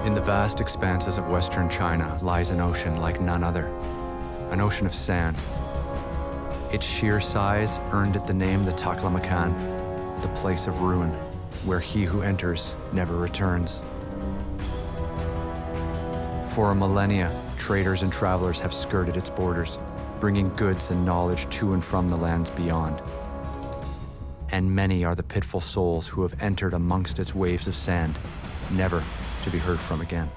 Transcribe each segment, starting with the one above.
In the vast expanses of western China lies an ocean like none other, an ocean of sand. Its sheer size earned it the name the Taklamakan, the place of ruin, where he who enters never returns. For a millennia, traders and travelers have skirted its borders, bringing goods and knowledge to and from the lands beyond. And many are the pitiful souls who have entered amongst its waves of sand, never to be heard from again.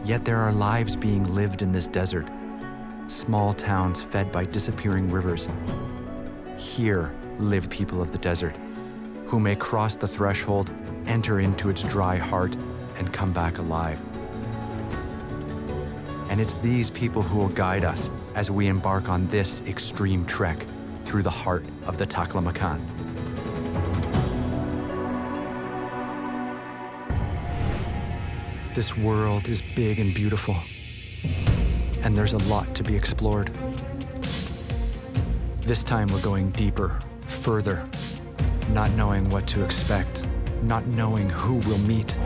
Yet there are lives being lived in this desert, small towns fed by disappearing rivers. Here live people of the desert, who may cross the threshold, enter into its dry heart, and come back alive. And it's these people who will guide us as we embark on this extreme trek through the heart of the Taklamakan. This world is big and beautiful, and there's a lot to be explored. This time we're going deeper, further, not knowing what to expect, not knowing who we'll meet,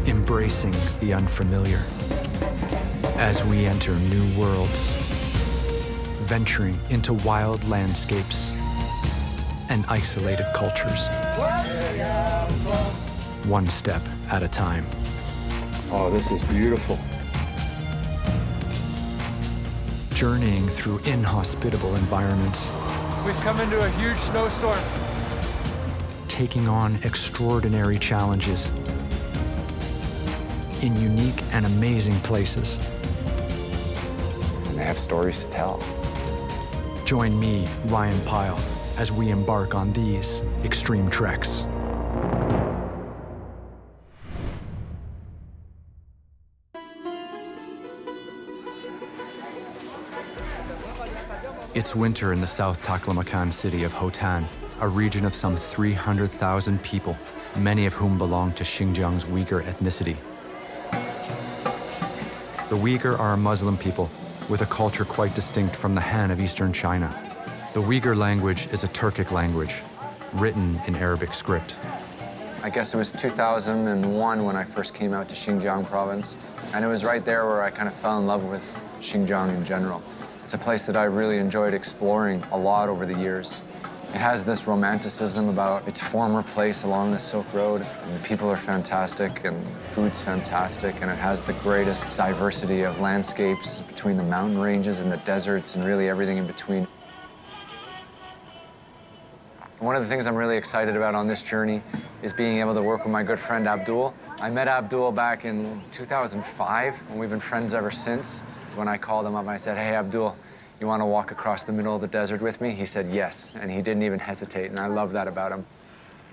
embracing the unfamiliar. As we enter new worlds, venturing into wild landscapes and isolated cultures, one step at a time. Oh, this is beautiful. Journeying through inhospitable environments, We've come into a huge snowstorm. taking on extraordinary challenges in unique and amazing places. And they have stories to tell. Join me, Ryan Pyle, as we embark on these extreme treks. It's winter in the South Taklamakan city of Hotan, a region of some 300,000 people, many of whom belong to Xinjiang's Uyghur ethnicity. The Uyghur are a Muslim people with a culture quite distinct from the Han of eastern China. The Uyghur language is a Turkic language, written in Arabic script. I guess it was 2001 when I first came out to Xinjiang province, and it was right there where I kind of fell in love with Xinjiang in general. It's a place that I really enjoyed exploring a lot over the years. It has this romanticism about its former place along the Silk Road, and the people are fantastic, and the food's fantastic, and it has the greatest diversity of landscapes between the mountain ranges and the deserts and really everything in between. One of the things I'm really excited about on this journey is being able to work with my good friend Abdul. I met Abdul back in 2005, and we've been friends ever since. When I called him up, I said, "Hey, Abdul, you want to walk across the middle of the desert with me?" He said yes, and he didn't even hesitate, and I love that about him.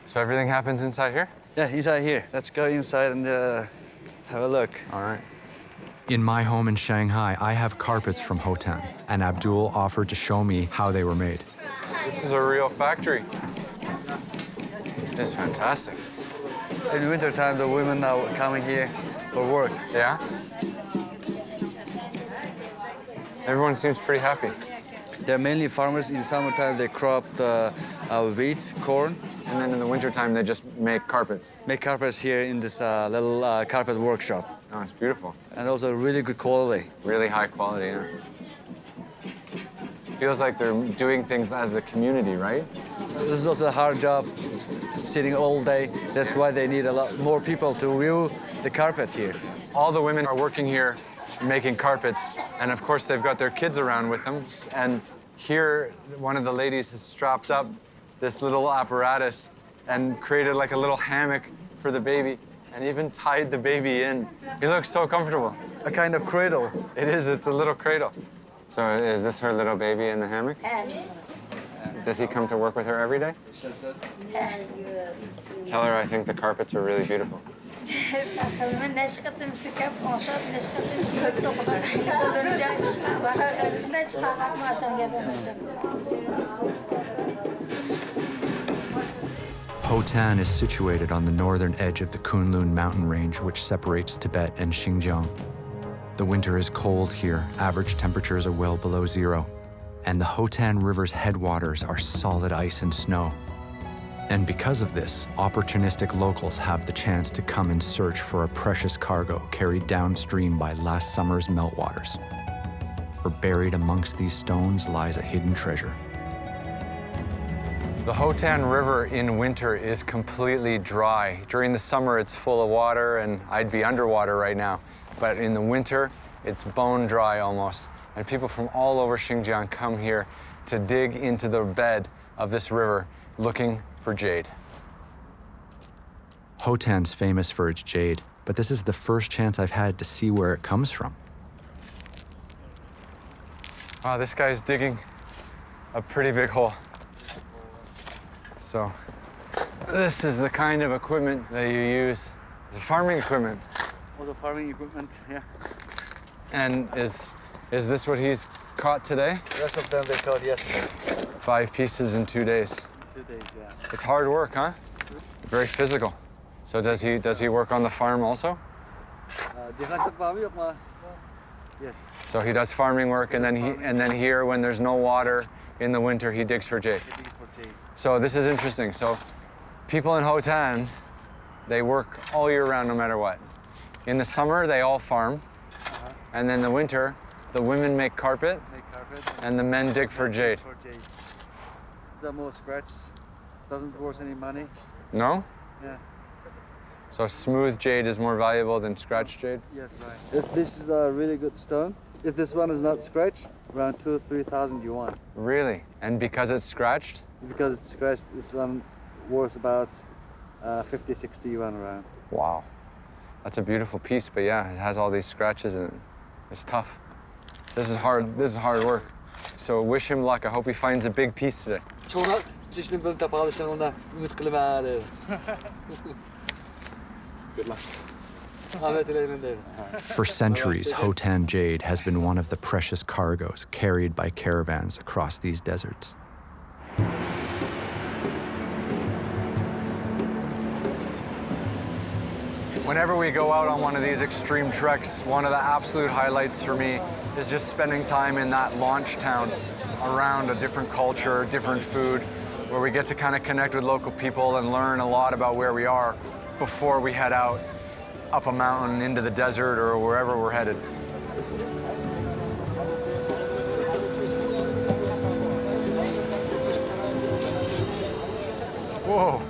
So everything happens inside here? Yeah, inside here. Let's go inside and have a look. All right. In my home in Shanghai, I have carpets from Hotan, and Abdul offered to show me how they were made. This is a real factory. This is fantastic. In wintertime, the women are coming here for work. Yeah? Everyone seems pretty happy. They're mainly farmers. In summertime, they crop wheat, corn. And then in the wintertime, they just make carpets. Make carpets here in this little carpet workshop. Oh, it's beautiful. And also really good quality. Really high quality, yeah. Feels like they're doing things as a community, right? This is also a hard job, sitting all day. That's why they need a lot more people to view the carpet here. All the women are working here making carpets, and of course they've got their kids around with them. And here, one of the ladies has strapped up this little apparatus and created like a little hammock for the baby, and even tied the baby in. He looks so comfortable. A kind of cradle. It is, it's a little cradle. So is this her little baby in the hammock? Does he come to work with her every day? Tell her I think the carpets are really beautiful. Hotan is situated on the northern edge of the Kunlun mountain range, which separates Tibet and Xinjiang. The winter is cold here, average temperatures are well below zero, and the Hotan River's headwaters are solid ice and snow. And because of this, opportunistic locals have the chance to come and search for a precious cargo carried downstream by last summer's meltwaters. For buried amongst these stones lies a hidden treasure. The Hotan River in winter is completely dry. During the summer, it's full of water, and I'd be underwater right now. But in the winter, it's bone dry almost. And people from all over Xinjiang come here to dig into the bed of this river looking for jade. Hotan's famous for its jade, but this is the first chance I've had to see where it comes from. Wow, this guy's digging a pretty big hole. So this is the kind of equipment that you use, the farming equipment. All the farming equipment, yeah. And is this what he's caught today? The rest of them they caught yesterday. 5 pieces in 2 days. 2 days, yeah. It's hard work, huh? Very physical. So does he work on the farm also? Yes. So he does farming work, and then here, when there's no water in the winter, he digs for jade. So this is interesting. So people in Hotan, they work all year round, no matter what. In the summer, they all farm, and then the winter, the women make carpet, and the men dig for jade. The more scratch doesn't worth any money. No? Yeah. So smooth jade is more valuable than scratch jade? Yes, right. If this is a really good stone, if this one is not scratched, around 2,000-3,000 yuan. Really? And because it's scratched? Because it's scratched, this one worth about 50-60 yuan around. Wow. That's a beautiful piece, but yeah, it has all these scratches in it. It's tough. This is hard work. So wish him luck. I hope he finds a big piece today. Good luck. For centuries, Hotan Jade has been one of the precious cargoes carried by caravans across these deserts. Whenever we go out on one of these extreme treks, one of the absolute highlights for me is just spending time in that launch town around a different culture, different food, where we get to kind of connect with local people and learn a lot about where we are before we head out up a mountain into the desert or wherever we're headed. Whoa.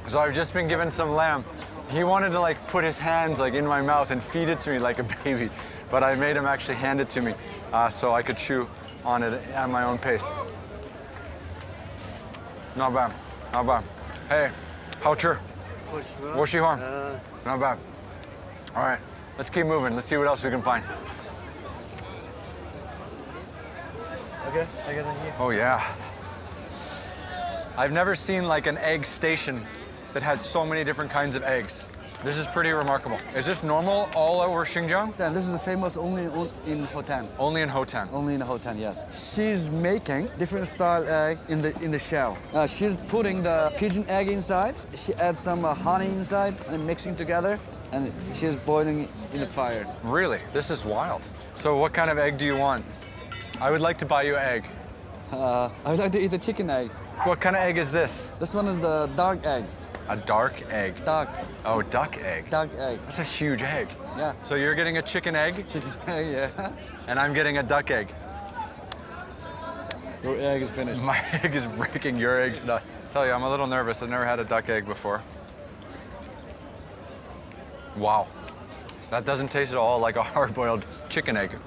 So I've just been given some lamb. He wanted to like put his hands like in my mouth and feed it to me like a baby, but I made him actually hand it to me so I could chew on it at my own pace. Not bad, not bad. Hey, Houcher, Woshihorn, not bad. All right, let's keep moving. Let's see what else we can find. Okay, I got it here. Oh yeah. I've never seen like an egg station that has so many different kinds of eggs. This is pretty remarkable. Is this normal all over Xinjiang? This is famous only in Hotan. Only in Hotan. Only in Hotan, yes. She's making different style egg in the shell. She's putting the pigeon egg inside. She adds some honey inside and mixing together, and she's boiling in the fire. Really? This is wild. So what kind of egg do you want? I would like to buy you an egg. I would like to eat the chicken egg. What kind of egg is this? This one is the dark egg. A dark egg. Duck. Oh, duck egg. Duck egg. That's a huge egg. Yeah. So you're getting a chicken egg? Chicken egg, yeah. And I'm getting a duck egg. Your egg is finished. My egg is breaking, your egg's not. I tell you, I'm a little nervous. I've never had a duck egg before. Wow. That doesn't taste at all like a hard-boiled chicken egg.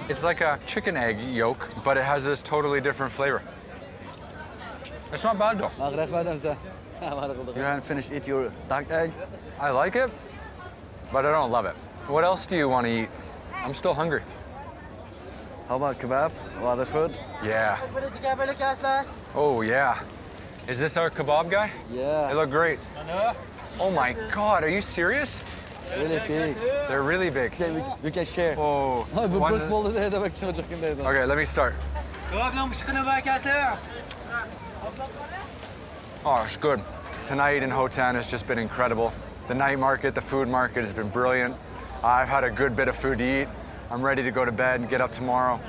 It's like a chicken egg yolk, but it has this totally different flavor. It's not bad though. You haven't finished eating your duck egg? I like it, but I don't love it. What else do you want to eat? I'm still hungry. How about kebab or other food? Yeah. Oh yeah. Is this our kebab guy? Yeah. They look great. Oh my God, are you serious? It's really big. They're really big. Okay, we can share. Oh. Okay, let me start. Oh, it's good. Tonight in Hotan has just been incredible. The night market, the food market has been brilliant. I've had a good bit of food to eat. I'm ready to go to bed and get up tomorrow.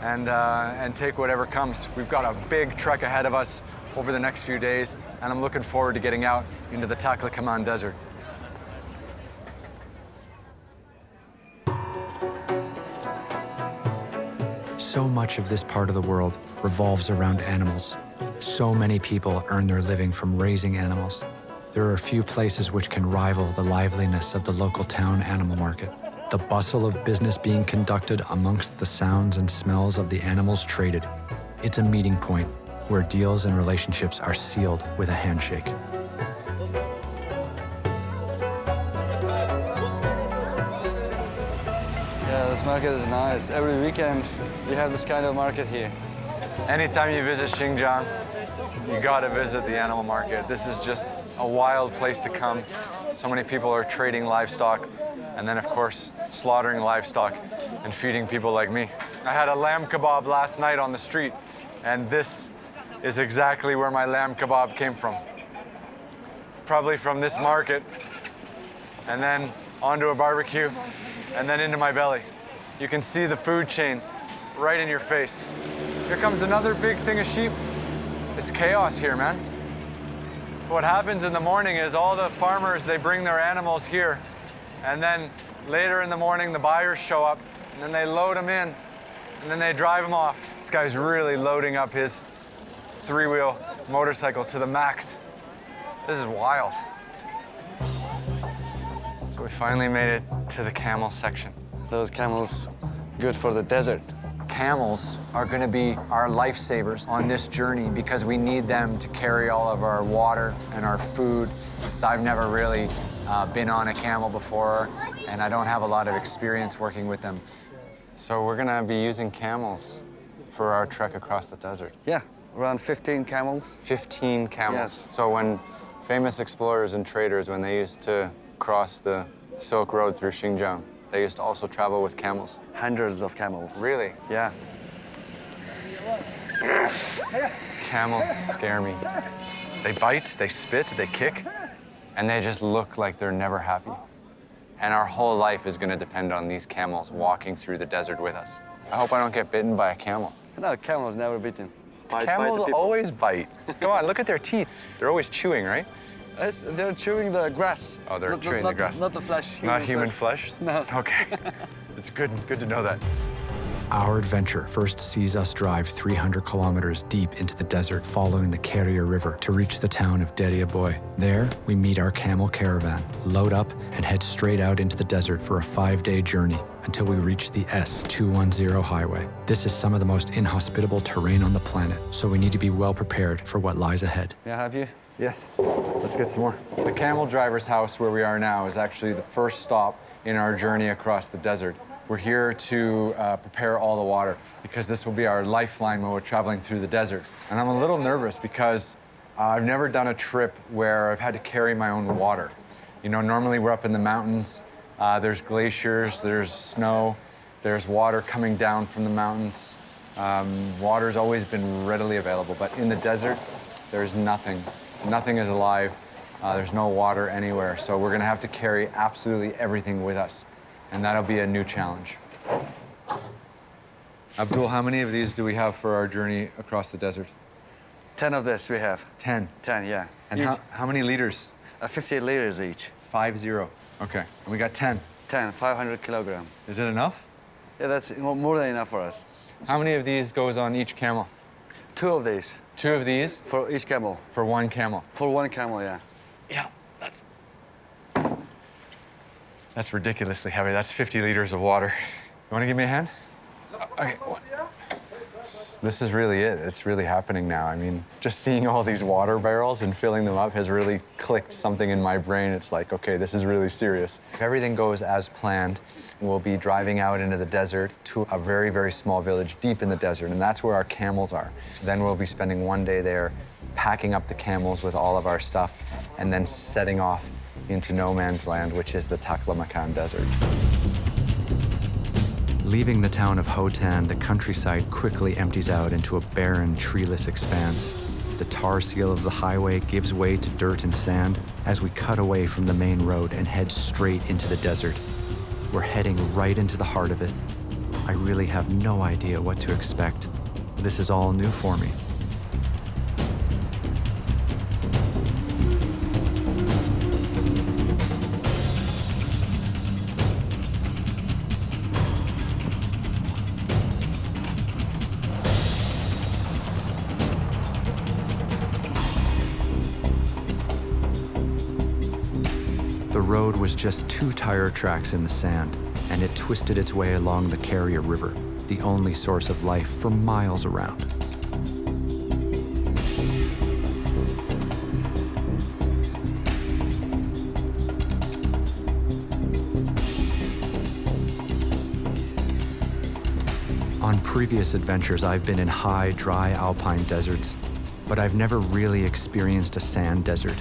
and take whatever comes. We've got a big trek ahead of us over the next few days, and I'm looking forward to getting out into the Taklamakan Desert. So much of this part of the world revolves around animals. So many people earn their living from raising animals. There are few places which can rival the liveliness of the local town animal market. The bustle of business being conducted amongst the sounds and smells of the animals traded. It's a meeting point where deals and relationships are sealed with a handshake. Yeah, this market is nice. Every weekend we have this kind of market here. Anytime you visit Xinjiang, you gotta visit the animal market. This is just a wild place to come. So many people are trading livestock, and then of course, slaughtering livestock and feeding people like me. I had a lamb kebab last night on the street, and this is exactly where my lamb kebab came from. Probably from this market, and then onto a barbecue, and then into my belly. You can see the food chain right in your face. Here comes another big thing of sheep. It's chaos here, man. What happens in the morning is all the farmers, they bring their animals here, and then later in the morning, the buyers show up, and then they load them in, and then they drive them off. This guy's really loading up his three-wheel motorcycle to the max. This is wild. So we finally made it to the camel section. Those camels, good for the desert. Camels are going to be our lifesavers on this journey because we need them to carry all of our water and our food. I've never really been on a camel before, and I don't have a lot of experience working with them. So we're going to be using camels for our trek across the desert. Yeah, around 15 camels. 15 camels. Yes. So when famous explorers and traders, when they used to cross the Silk Road through Xinjiang, they used to also travel with camels. Hundreds of camels. Really? Yeah. Camels scare me. They bite, they spit, they kick, and they just look like they're never happy. And our whole life is going to depend on these camels walking through the desert with us. I hope I don't get bitten by a camel. No, camels never bitten. Bite Camels the people. always bite. Come on, look at their teeth. They're always chewing, right? Yes, they're chewing the grass. Oh, they're chewing the grass. Not the flesh. Not human flesh? No. Okay. It's good to know that. Our adventure first sees us drive 300 kilometers deep into the desert following the Keria River to reach the town of Dariaboyi. There, we meet our camel caravan, load up, and head straight out into the desert for a 5-day journey until we reach the S02 highway. This is some of the most inhospitable terrain on the planet, so we need to be well prepared for what lies ahead. Yeah, have you? Yes, let's get some more. The camel driver's house where we are now is actually the first stop in our journey across the desert. We're here to prepare all the water because this will be our lifeline when we're traveling through the desert. And I'm a little nervous because I've never done a trip where I've had to carry my own water. You know, normally we're up in the mountains, there's glaciers, there's snow, there's water coming down from the mountains. Water's always been readily available, but in the desert, there's nothing. Nothing is alive. There's no water anywhere. So we're gonna have to carry absolutely everything with us. And that'll be a new challenge. Abdul, how many of these do we have for our journey across the desert? 10 of this we have. 10. 10, yeah. And how many liters? 50 liters each. 50. Okay, and we got 10. 10, 500 kilogram. Is it enough? Yeah, that's more than enough for us. How many of these goes on each camel? 2 of these 2 of these for each camel. for 1 camel. For 1 camel, yeah. Yeah, that's ridiculously heavy. That's 50 liters of water. You want to give me a hand? Okay. This is really it. It's really happening now. I mean, just seeing all these water barrels and filling them up has really clicked something in my brain. It's like, okay, this is really serious. If everything goes as planned, we'll be driving out into the desert to a very, very small village deep in the desert, and that's where our camels are. Then we'll be spending 1 day there, packing up the camels with all of our stuff, and then setting off into no man's land, which is the Taklamakan Desert. Leaving the town of Hotan, the countryside quickly empties out into a barren, treeless expanse. The tar seal of the highway gives way to dirt and sand as we cut away from the main road and head straight into the desert. We're heading right into the heart of it. I really have no idea what to expect. This is all new for me. The road was just 2 tire tracks in the sand, and it twisted its way along the Carrier River, the only source of life for miles around. On previous adventures, I've been in high, dry alpine deserts, but I've never really experienced a sand desert.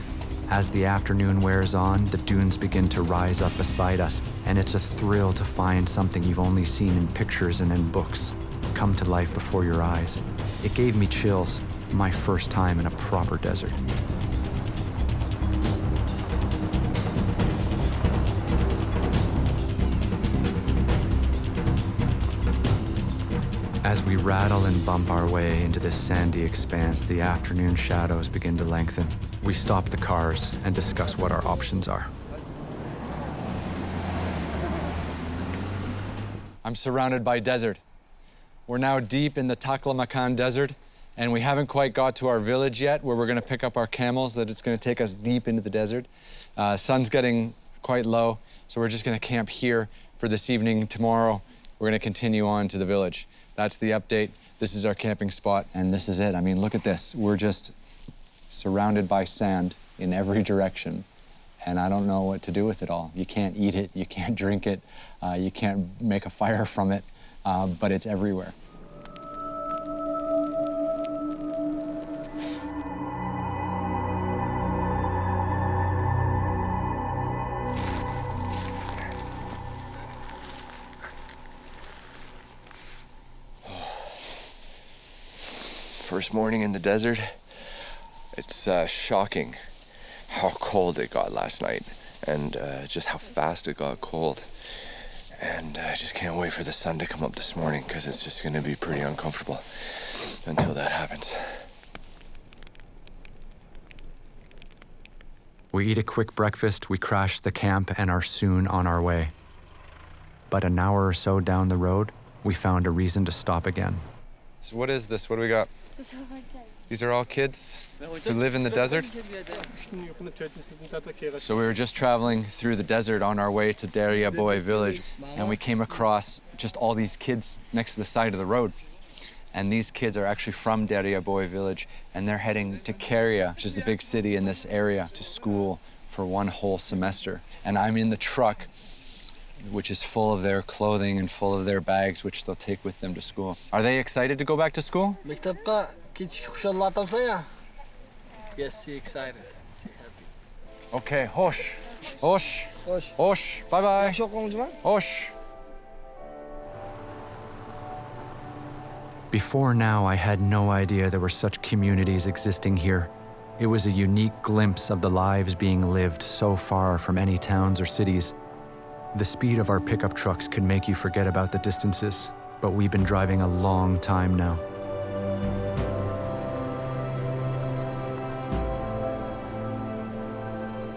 As the afternoon wears on, the dunes begin to rise up beside us, and it's a thrill to find something you've only seen in pictures and in books come to life before your eyes. It gave me chills, my first time in a proper desert. As we rattle and bump our way into this sandy expanse, the afternoon shadows begin to lengthen. We stop the cars and discuss what our options are. I'm surrounded by desert. We're now deep in the Taklamakan Desert, and we haven't quite got to our village yet, where we're gonna pick up our camels, that it's gonna take us deep into the desert. Sun's getting quite low, so we're just gonna camp here for this evening. Tomorrow, we're gonna continue on to the village. That's the update. This is our camping spot, and this is it. I mean, look at this. We're just surrounded by sand in every direction, and I don't know what to do with it all. You can't eat it, you can't drink it, you can't make a fire from it, but it's everywhere. First morning in the desert. It's shocking how cold it got last night, and just how fast it got cold. And I just can't wait for the sun to come up this morning, because it's just going to be pretty uncomfortable until that happens. We eat a quick breakfast, we crash the camp, and are soon on our way. But an hour or so down the road, we found a reason to stop again. So what is this? What do we got? These are all kids who live in the desert? So we were just traveling through the desert on our way to Dariaboyi village, and we came across just all these kids next to the side of the road. And these kids are actually from Dariaboyi village, and they're heading to Carrier, which is the big city in this area, to school for one whole semester. And I'm in the truck, which is full of their clothing and full of their bags, which they'll take with them to school. Are they excited to go back to school? Yes, he's excited. Okay, hosh, hosh, hosh, bye-bye, hosh. Before now, I had no idea there were such communities existing here. It was a unique glimpse of the lives being lived so far from any towns or cities. The speed of our pickup trucks could make you forget about the distances, but we've been driving a long time now.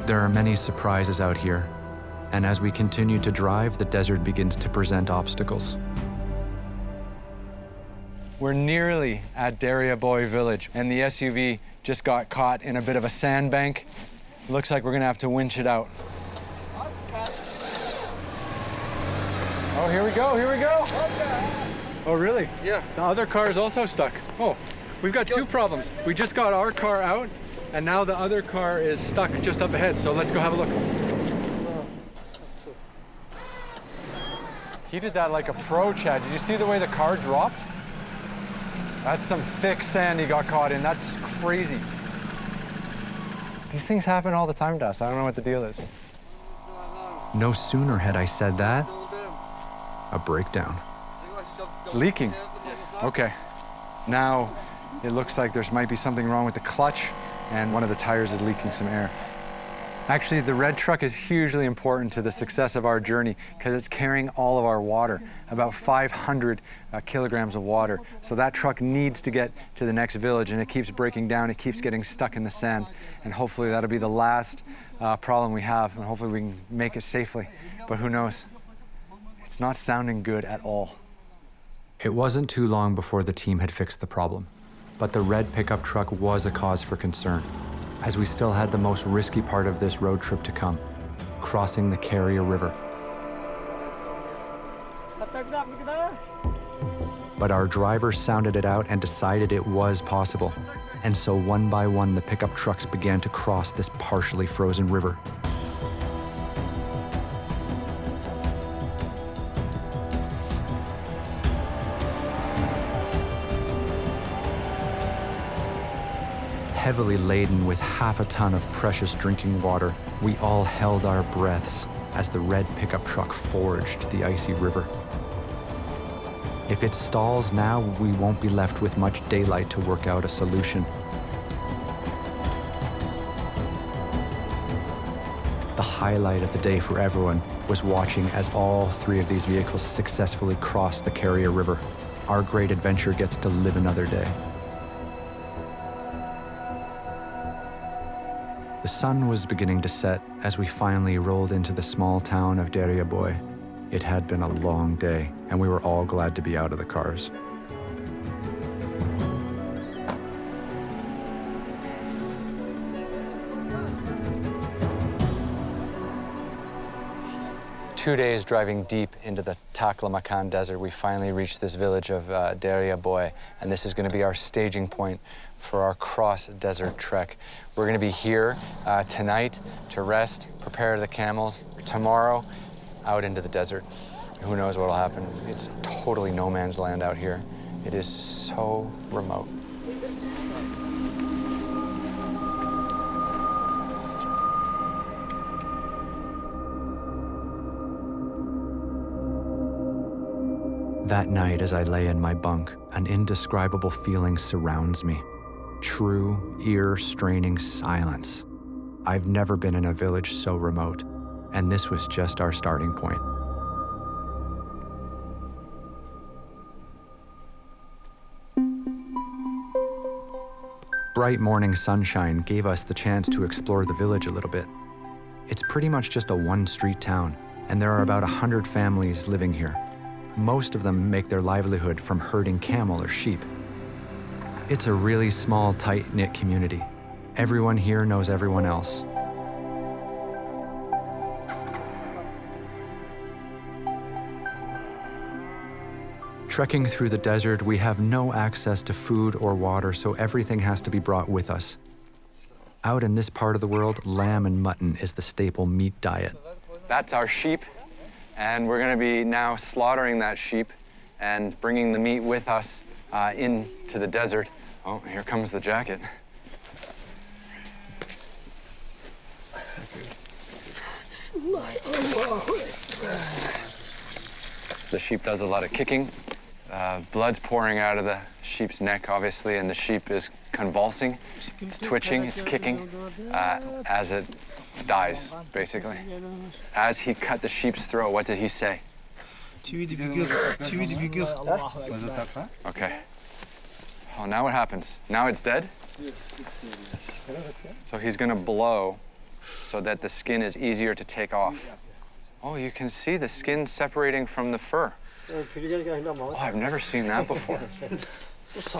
There are many surprises out here, and as we continue to drive, the desert begins to present obstacles. We're nearly at Dariaboyi village, and the SUV just got caught in a bit of a sandbank. Looks like we're gonna have to winch it out. Oh, here we go, here we go. Oh, really? Yeah. The other car is also stuck. Oh, we've got two problems. We just got our car out, and now the other car is stuck just up ahead, so let's go have a look. He did that like a pro, Chad. Did you see the way the car dropped? That's some thick sand he got caught in. That's crazy. These things happen all the time to us. I don't know what the deal is. No sooner had I said that, a breakdown. It's leaking. Okay. Now it looks like there might be something wrong with the clutch, and one of the tires is leaking some air. Actually, the red truck is hugely important to the success of our journey because it's carrying all of our water, about 500 kilograms of water. So that truck needs to get to the next village, and it keeps breaking down, it keeps getting stuck in the sand, and hopefully that'll be the last problem we have, and hopefully we can make it safely. But who knows? It's not sounding good at all. It wasn't too long before the team had fixed the problem, but the red pickup truck was a cause for concern, as we still had the most risky part of this road trip to come, crossing the Carrier River. But our driver sounded it out and decided it was possible. And so one by one, the pickup trucks began to cross this partially frozen river. Heavily laden with half a ton of precious drinking water, we all held our breaths as the red pickup truck forged the icy river. If it stalls now, we won't be left with much daylight to work out a solution. The highlight of the day for everyone was watching as all three of these vehicles successfully crossed the Carrier River. Our great adventure gets to live another day. The sun was beginning to set as we finally rolled into the small town of Dariaboyi. It had been a long day, and we were all glad to be out of the cars. Two days driving deep into the Taklamakan Desert, we finally reached this village of Dariaboyi, and this is going to be our staging point for our cross-desert trek. We're going to be here tonight to rest, prepare the camels. Tomorrow, out into the desert. Who knows what will happen? It's totally no man's land out here. It is so remote. That night, as I lay in my bunk, an indescribable feeling surrounds me. True, ear-straining silence. I've never been in a village so remote, and this was just our starting point. Bright morning sunshine gave us the chance to explore the village a little bit. It's pretty much just a one-street town, and there are about 100 families living here. Most of them make their livelihood from herding camel or sheep. It's a really small, tight-knit community. Everyone here knows everyone else. Trekking through the desert, we have no access to food or water, so everything has to be brought with us. Out in this part of the world, lamb and mutton is the staple meat diet. That's our sheep, and we're going to be now slaughtering that sheep and bringing the meat with us into the desert. Oh, here comes the jacket. The sheep does a lot of kicking. Blood's pouring out of the sheep's neck, obviously, and the sheep is convulsing. It's twitching, it's kicking as it dies, basically. As he cut the sheep's throat, what did he say? Okay. Oh, now what happens? Now it's dead? Yes, it's dead, yes. So he's gonna blow so that the skin is easier to take off. Oh, you can see the skin separating from the fur. Oh, I've never seen that before. This is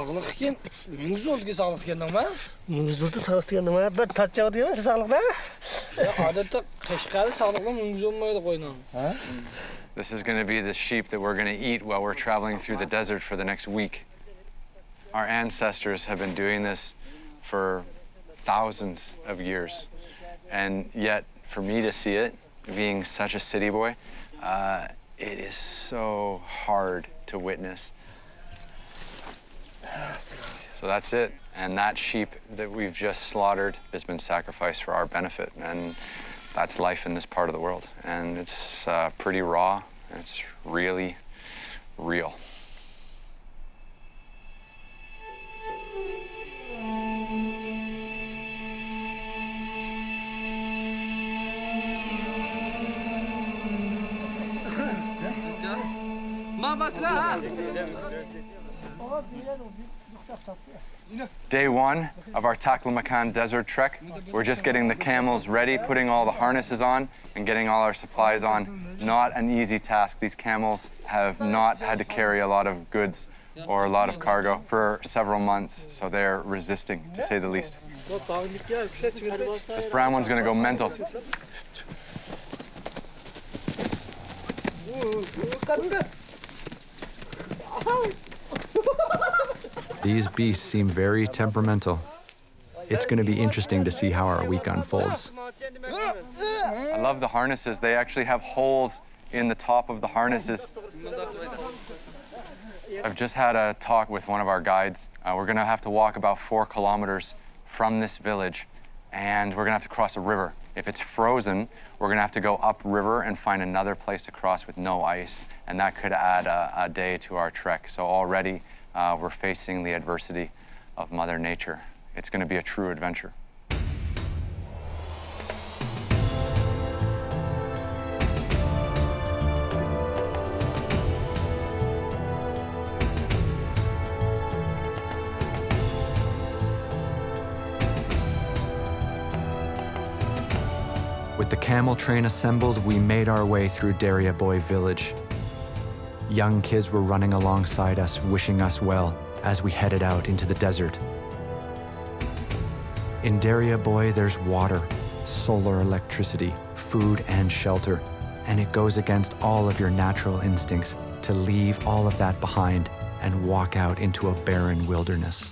going to be the sheep that we're going to eat while we're traveling through the desert for the next week. Our ancestors have been doing this for thousands of years. And yet, for me to see it, being such a city boy, it is so hard to witness. So that's it. And that sheep that we've just slaughtered has been sacrificed for our benefit. And that's life in this part of the world. And it's pretty raw, and it's really real. Day one of our Taklamakan Desert trek. We're just getting the camels ready, putting all the harnesses on, and getting all our supplies on. Not an easy task. These camels have not had to carry a lot of goods or a lot of cargo for several months, so they're resisting, to say the least. This brown one's gonna go mental. These beasts seem very temperamental. It's going to be interesting to see how our week unfolds. I love the harnesses. They actually have holes in the top of the harnesses. I've just had a talk with one of our guides. We're gonna have to walk about 4 kilometers from this village, and we're gonna have to cross a river. If it's frozen, we're gonna have to go upriver and find another place to cross with no ice, and that could add a day to our trek. So already we're facing the adversity of Mother Nature. It's gonna be a true adventure. With the camel train assembled, we made our way through Dariaboyi village. Young kids were running alongside us, wishing us well as we headed out into the desert. In Dariaboyi, there's water, solar electricity, food and shelter, and it goes against all of your natural instincts to leave all of that behind and walk out into a barren wilderness.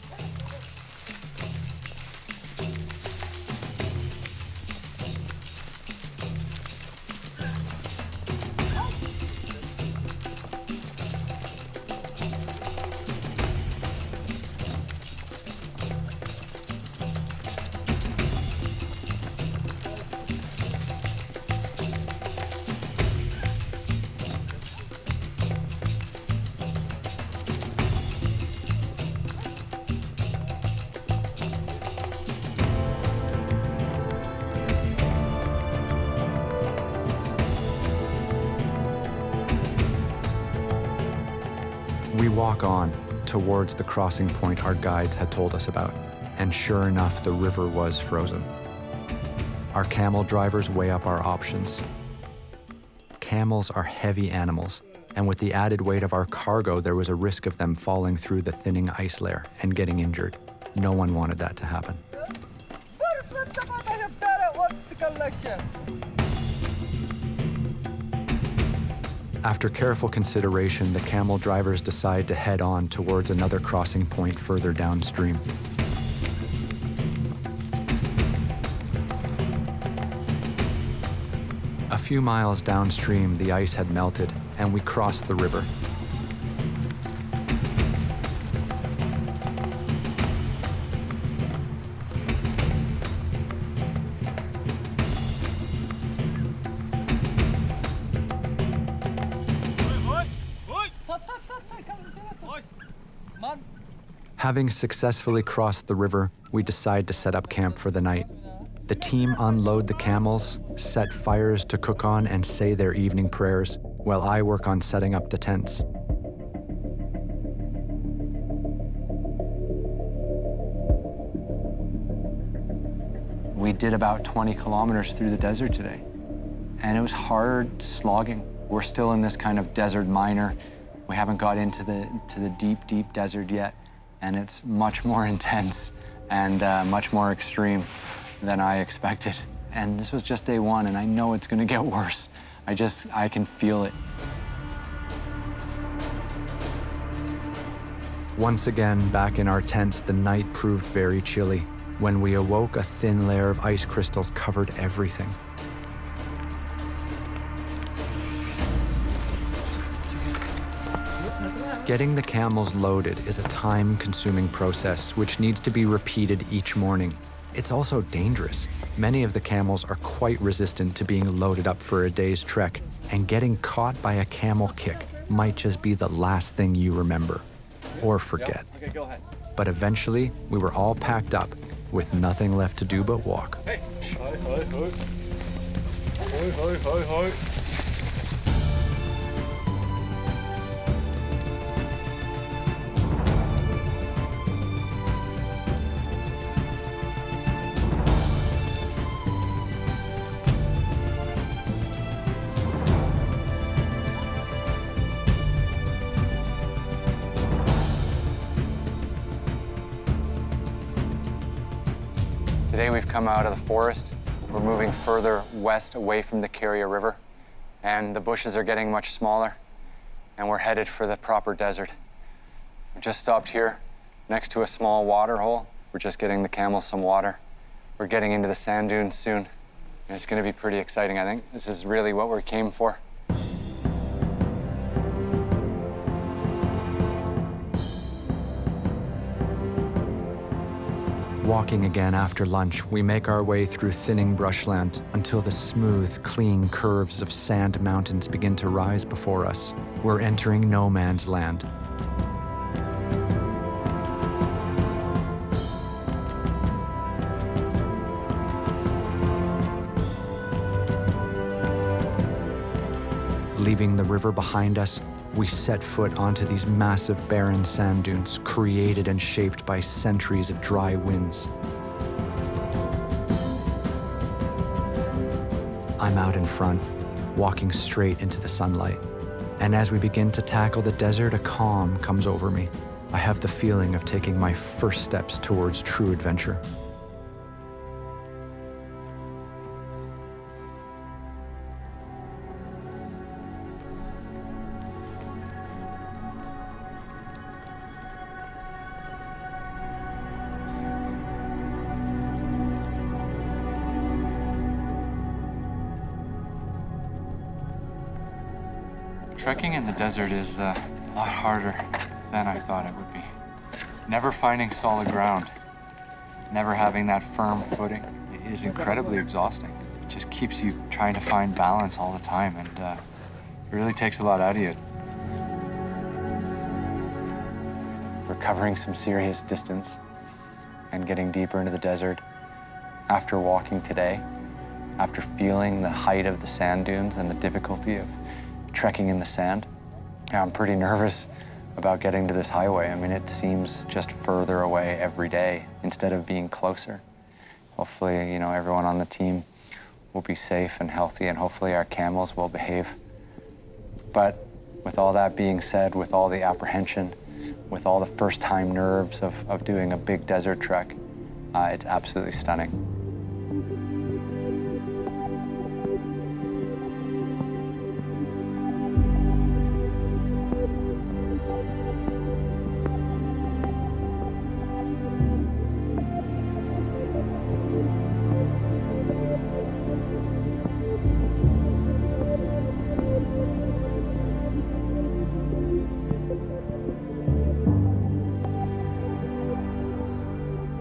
We walk on towards the crossing point our guides had told us about, and sure enough, the river was frozen. Our camel drivers weigh up our options. Camels are heavy animals, and with the added weight of our cargo, there was a risk of them falling through the thinning ice layer and getting injured. No one wanted that to happen. After careful consideration, the camel drivers decide to head on towards another crossing point further downstream. A few miles downstream, the ice had melted, and we crossed the river. Having successfully crossed the river, we decide to set up camp for the night. The team unload the camels, set fires to cook on, and say their evening prayers, while I work on setting up the tents. We did about 20 kilometers through the desert today, and it was hard slogging. We're still in this kind of desert minor. We haven't got into the deep, deep desert yet, and it's much more intense and much more extreme than I expected. And this was just day one, and I know it's gonna get worse. I can feel it. Once again, back in our tents, the night proved very chilly. When we awoke, a thin layer of ice crystals covered everything. Getting the camels loaded is a time-consuming process which needs to be repeated each morning. It's also dangerous. Many of the camels are quite resistant to being loaded up for a day's trek, and getting caught by a camel kick might just be the last thing you remember or forget. Okay, go ahead. But eventually, we were all packed up with nothing left to do but walk. Hey. Hoi, hoi, hoi. Hoi, hoi, hoi, hoi. Today we've come out of the forest. We're moving further west away from the Carrier River, and the bushes are getting much smaller, and we're headed for the proper desert. We just stopped here next to a small water hole. We're just getting the camels some water. We're getting into the sand dunes soon, and it's going to be pretty exciting, I think. This is really what we came for. Walking again after lunch, we make our way through thinning brushland until the smooth, clean curves of sand mountains begin to rise before us. We're entering no man's land. Leaving the river behind us, we set foot onto these massive barren sand dunes created and shaped by centuries of dry winds. I'm out in front, walking straight into the sunlight. And as we begin to tackle the desert, a calm comes over me. I have the feeling of taking my first steps towards true adventure. Trekking in the desert is a lot harder than I thought it would be. Never finding solid ground, never having that firm footing is incredibly exhausting. It just keeps you trying to find balance all the time, and it really takes a lot out of you. We're covering some serious distance and getting deeper into the desert. After walking today, after feeling the height of the sand dunes and the difficulty of trekking in the sand, I'm pretty nervous about getting to this highway. I mean, it seems just further away every day instead of being closer. Hopefully, everyone on the team will be safe and healthy, and hopefully our camels will behave. But with all that being said, with all the apprehension, with all the first-time nerves of doing a big desert trek, it's absolutely stunning.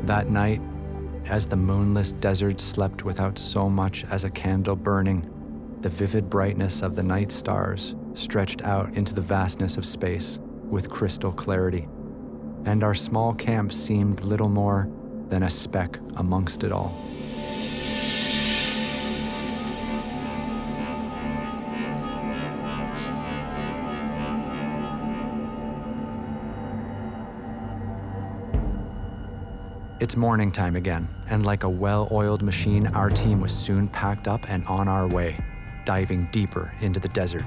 That night, as the moonless desert slept without so much as a candle burning, the vivid brightness of the night stars stretched out into the vastness of space with crystal clarity, and our small camp seemed little more than a speck amongst it all. It's morning time again, and like a well-oiled machine, our team was soon packed up and on our way, diving deeper into the desert.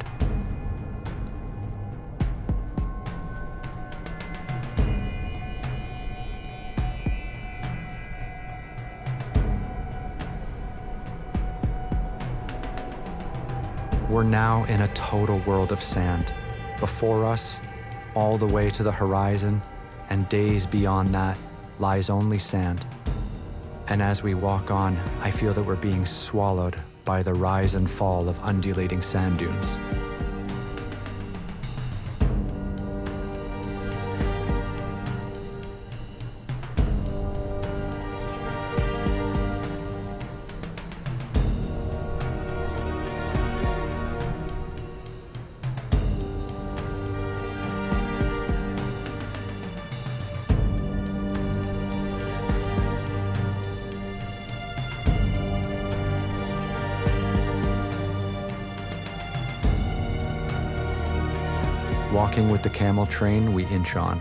We're now in a total world of sand. Before us, all the way to the horizon, and days beyond that, lies only sand. And as we walk on, I feel that we're being swallowed by the rise and fall of undulating sand dunes. Walking with the camel train, we inch on.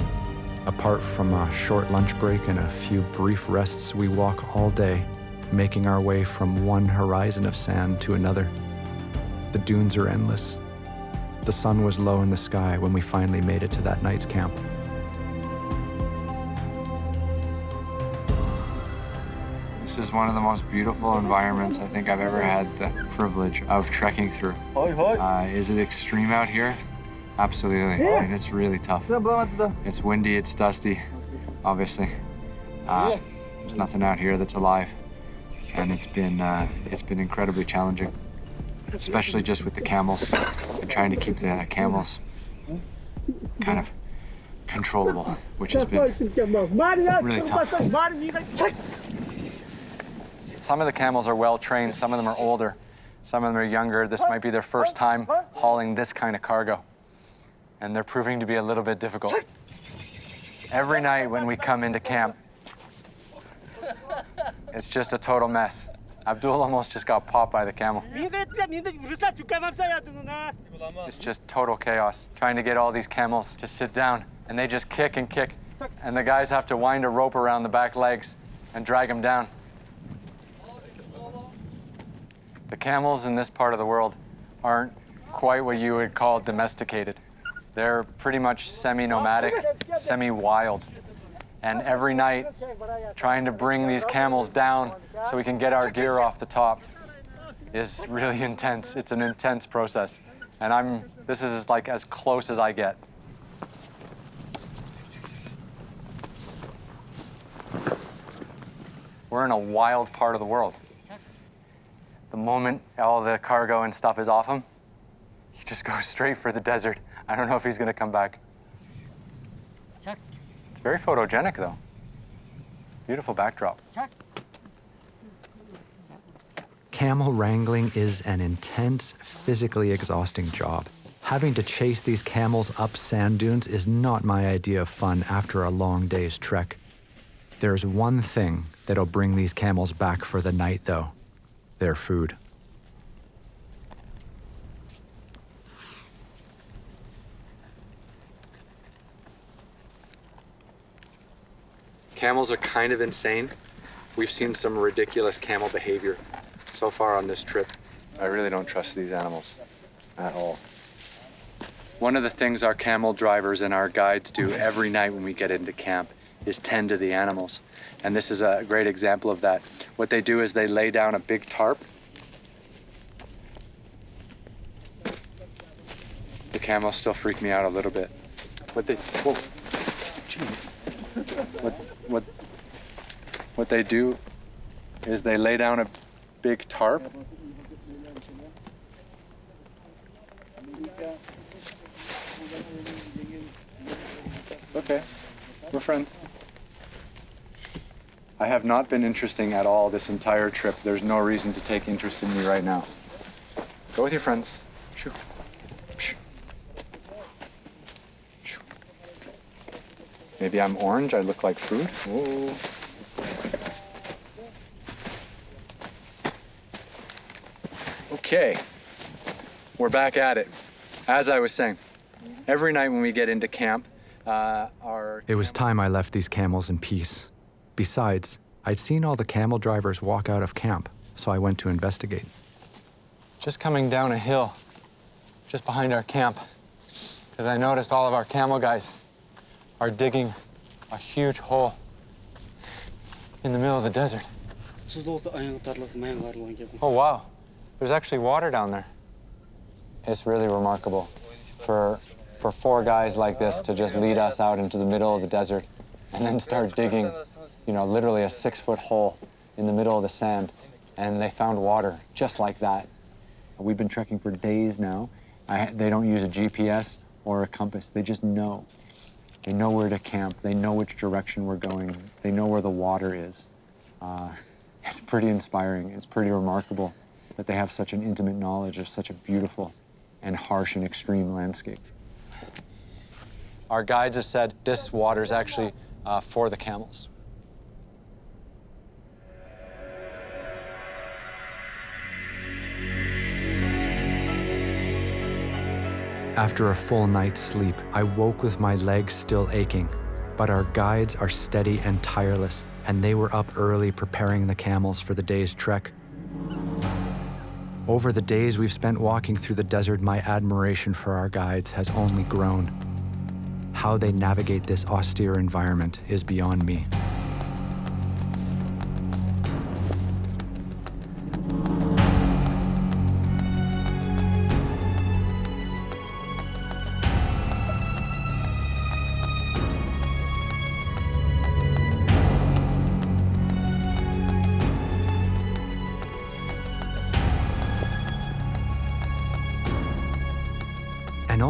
Apart from a short lunch break and a few brief rests, we walk all day, making our way from one horizon of sand to another. The dunes are endless. The sun was low in the sky when we finally made it to that night's camp. This is one of the most beautiful environments I think I've ever had the privilege of trekking through. Is it extreme out here? Absolutely. I mean, it's really tough. It's windy, it's dusty, obviously. There's nothing out here that's alive. And it's been incredibly challenging, especially just with the camels and trying to keep the camels kind of controllable, which has been really tough. Some of the camels are well trained, some of them are older, some of them are younger. This might be their first time hauling this kind of cargo, and they're proving to be a little bit difficult. Every night when we come into camp, it's just a total mess. Abdul almost just got popped by the camel. It's just total chaos, trying to get all these camels to sit down, and they just kick and kick, and the guys have to wind a rope around the back legs and drag them down. The camels in this part of the world aren't quite what you would call domesticated. They're pretty much semi-nomadic, semi-wild. And every night, trying to bring these camels down so we can get our gear off the top is really intense. It's an intense process. And this is like as close as I get. We're in a wild part of the world. The moment all the cargo and stuff is off him, he just goes straight for the desert. I don't know if he's gonna come back. It's very photogenic though. Beautiful backdrop. Camel wrangling is an intense, physically exhausting job. Having to chase these camels up sand dunes is not my idea of fun after a long day's trek. There's one thing that'll bring these camels back for the night though: their food. Camels are kind of insane. We've seen some ridiculous camel behavior so far on this trip. I really don't trust these animals at all. One of the things our camel drivers and our guides do every night when we get into camp is tend to the animals. And this is a great example of that. What they do is they lay down a big tarp. The camels still freak me out a little bit. Whoa, Jesus. What they do is they lay down a big tarp. Okay, we're friends. I have not been interesting at all this entire trip. There's no reason to take interest in me right now. Go with your friends. Shoo. Shoo. Shoo. Maybe I'm orange, I look like food. Whoa. Okay, we're back at it. As I was saying, every night when we get into camp, It was time I left these camels in peace. Besides, I'd seen all the camel drivers walk out of camp, so I went to investigate. Just coming down a hill, just behind our camp, because I noticed all of our camel guys are digging a huge hole in the middle of the desert. Oh, wow. There's actually water down there. It's really remarkable for 4 guys like this to just lead us out into the middle of the desert and then start digging, you know, literally a 6-foot hole in the middle of the sand. And they found water just like that. We've been trekking for days now. They don't use a GPS or a compass. They just know. They know where to camp. They know which direction we're going. They know where the water is. It's pretty inspiring. It's pretty remarkable that they have such an intimate knowledge of such a beautiful and harsh and extreme landscape. Our guides have said this water is actually for the camels. After a full night's sleep, I woke with my legs still aching, but our guides are steady and tireless, and they were up early preparing the camels for the day's trek. Over the days we've spent walking through the desert, my admiration for our guides has only grown. How they navigate this austere environment is beyond me.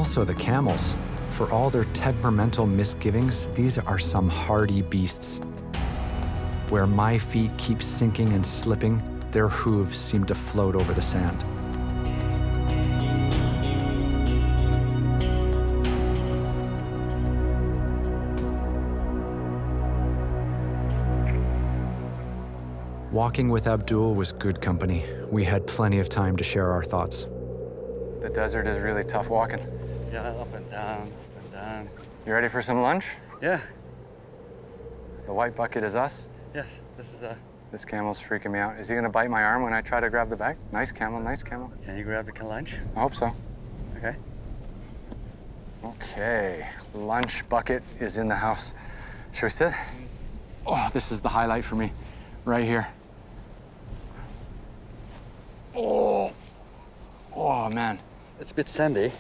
also the camels. For all their temperamental misgivings, these are some hardy beasts. Where my feet keep sinking and slipping, their hooves seem to float over the sand. Walking with Abdul was good company. We had plenty of time to share our thoughts. The desert is really tough walking. Yeah, up and down, up and down. You ready for some lunch? Yeah, The white bucket is us. yes, this is This camel's freaking me out. Is he gonna bite my arm when I try to grab the bag? Nice camel, nice camel. Can you grab the lunch? I hope so. Okay. Okay, lunch bucket is in the house. Should we sit? Oh, this is the highlight for me, right here. Oh man, It's a bit sandy.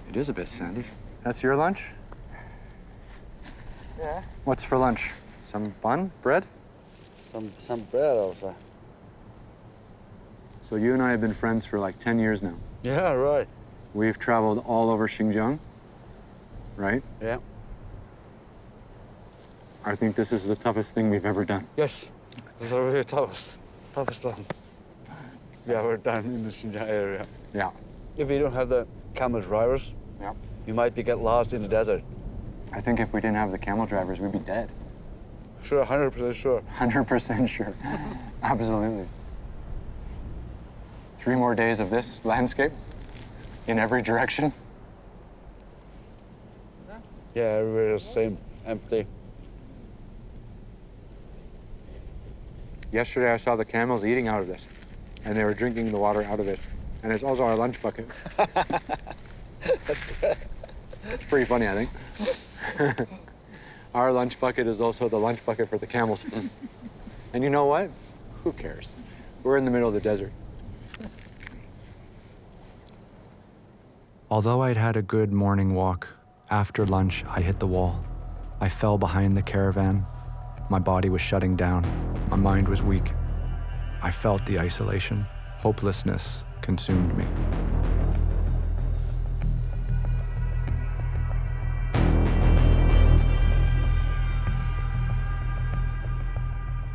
it is a bit sandy. That's your lunch? Yeah. What's for lunch? Some bun, bread? Some bread also. So you and I have been friends for like 10 years now. Yeah, right. We've traveled all over Xinjiang, right? Yeah. I think this is the toughest thing we've ever done. Yes, this is really toughest one. We ever done in the Xinjiang area. Yeah. If we don't have the camel drivers, Yeah. you might get lost in the desert. I think if we didn't have the camel drivers, we'd be dead. Sure, 100% sure. 100% sure. Absolutely. 3 more days of this landscape in every direction. Yeah, everywhere is the same, empty. Yesterday, I saw the camels eating out of this, and they were drinking the water out of this. And it's also our lunch bucket. It's pretty funny, I think. Our lunch bucket is also the lunch bucket for the camels. And you know what? Who cares? We're in the middle of the desert. Although I'd had a good morning walk, after lunch I hit the wall. I fell behind the caravan. My body was shutting down. My mind was weak. I felt the isolation. Hopelessness consumed me.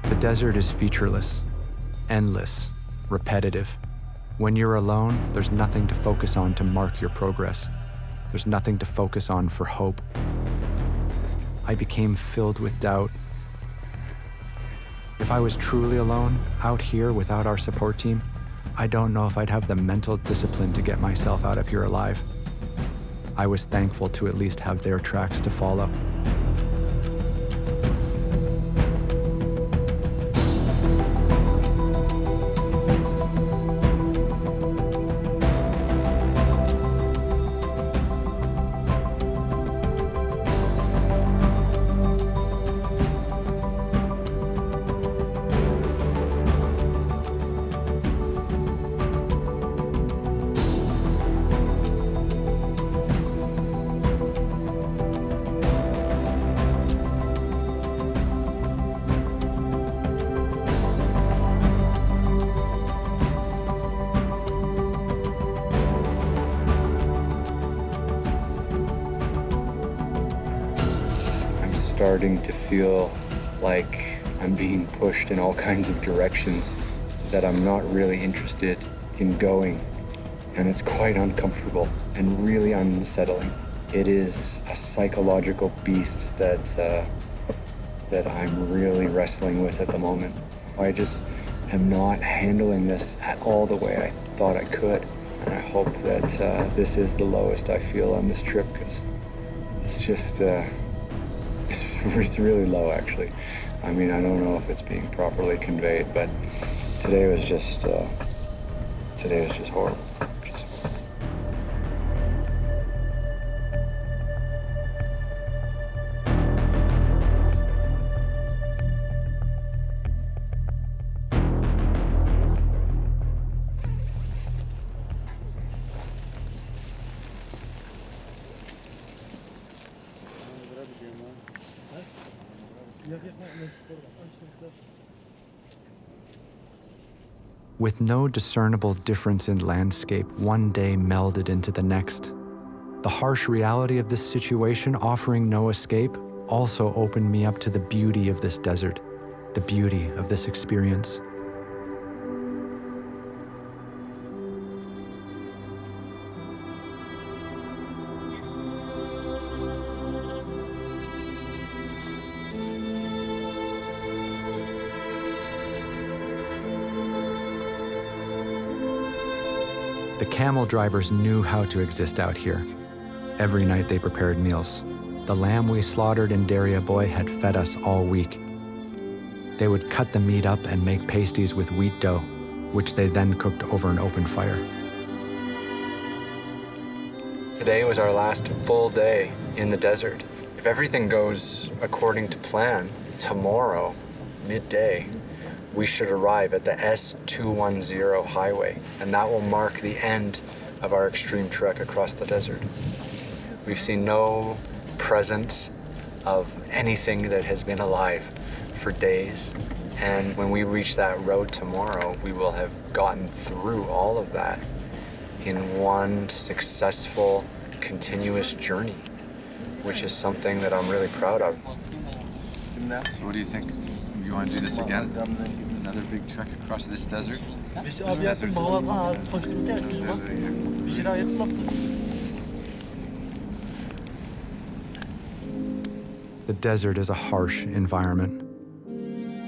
The desert is featureless, endless, repetitive. When you're alone, there's nothing to focus on to mark your progress. There's nothing to focus on for hope. I became filled with doubt. If I was truly alone, out here without our support team, I don't know if I'd have the mental discipline to get myself out of here alive. I was thankful to at least have their tracks to follow. Starting to feel like I'm being pushed in all kinds of directions that I'm not really interested in going. And it's quite uncomfortable and really unsettling. It is a psychological beast that I'm really wrestling with at the moment. I just am not handling this at all the way I thought I could. And I hope that this is the lowest I feel on this trip, because it's just, it's really low, actually. I mean, I don't know if it's being properly conveyed, but today was just horrible. With no discernible difference in landscape, one day melded into the next. The harsh reality of this situation, offering no escape, also opened me up to the beauty of this desert, the beauty of this experience. The camel drivers knew how to exist out here. Every night they prepared meals. The lamb we slaughtered in Dariaboyi had fed us all week. They would cut the meat up and make pasties with wheat dough, which they then cooked over an open fire. Today was our last full day in the desert. If everything goes according to plan, tomorrow, midday, we should arrive at the S02 highway, and that will mark the end of our extreme trek across the desert. We've seen no presence of anything that has been alive for days, and when we reach that road tomorrow, we will have gotten through all of that in one successful, continuous journey, which is something that I'm really proud of. So what do you think? You want to do this again? Another big trek across this desert? This desert. The desert is a harsh environment.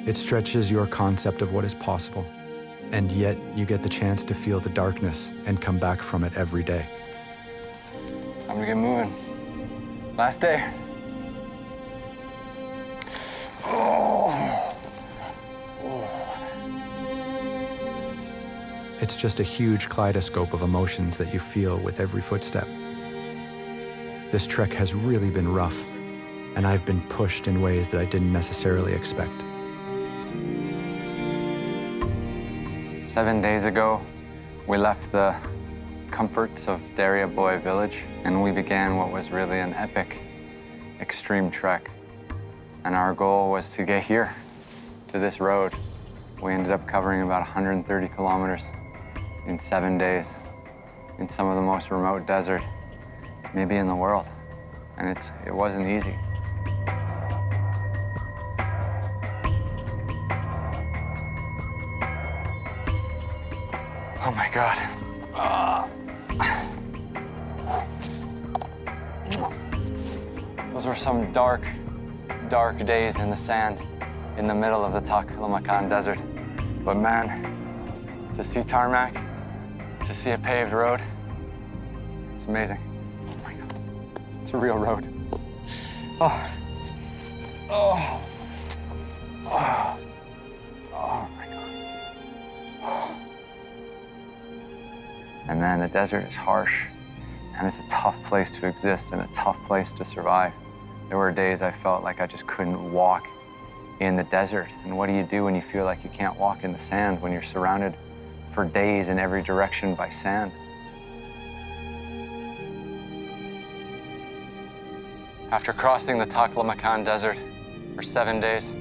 It stretches your concept of what is possible, and yet you get the chance to feel the darkness and come back from it every day. Time to get moving. Last day. It's just a huge kaleidoscope of emotions that you feel with every footstep. This trek has really been rough, and I've been pushed in ways that I didn't necessarily expect. 7 days ago, we left the comforts of Dariaboyi village, and we began what was really an epic, extreme trek. And our goal was to get here, to this road. We ended up covering about 130 kilometers in 7 days, in some of the most remote desert, maybe in the world. And it wasn't easy. Oh my God. Those were some dark, dark days in the sand in the middle of the Taklamakan Desert. But man, to see tarmac, to see a paved road, it's amazing. Oh my God, it's a real road. Oh, oh, oh, oh my God. And man, the desert is harsh, and it's a tough place to exist and a tough place to survive. There were days I felt like I just couldn't walk in the desert. And what do you do when you feel like you can't walk in the sand, when you're surrounded for days in every direction by sand? After crossing the Taklamakan Desert for 7 days,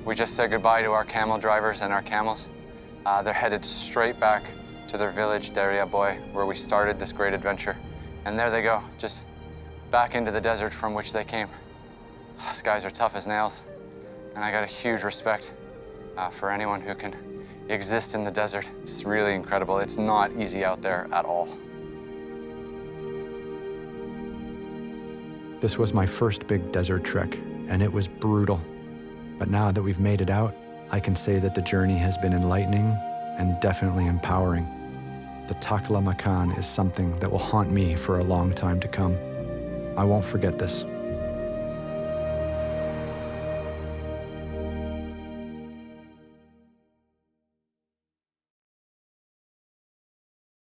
we just said goodbye to our camel drivers and our camels. They're headed straight back to their village, Dariaboyi, where we started this great adventure. And there they go, just back into the desert from which they came. These guys are tough as nails, and I got a huge respect for anyone who can exist in the desert. It's really incredible. It's not easy out there at all. This was my first big desert trek, and it was brutal. But now that we've made it out, I can say that the journey has been enlightening and definitely empowering. The Taklamakan is something that will haunt me for a long time to come. I won't forget this.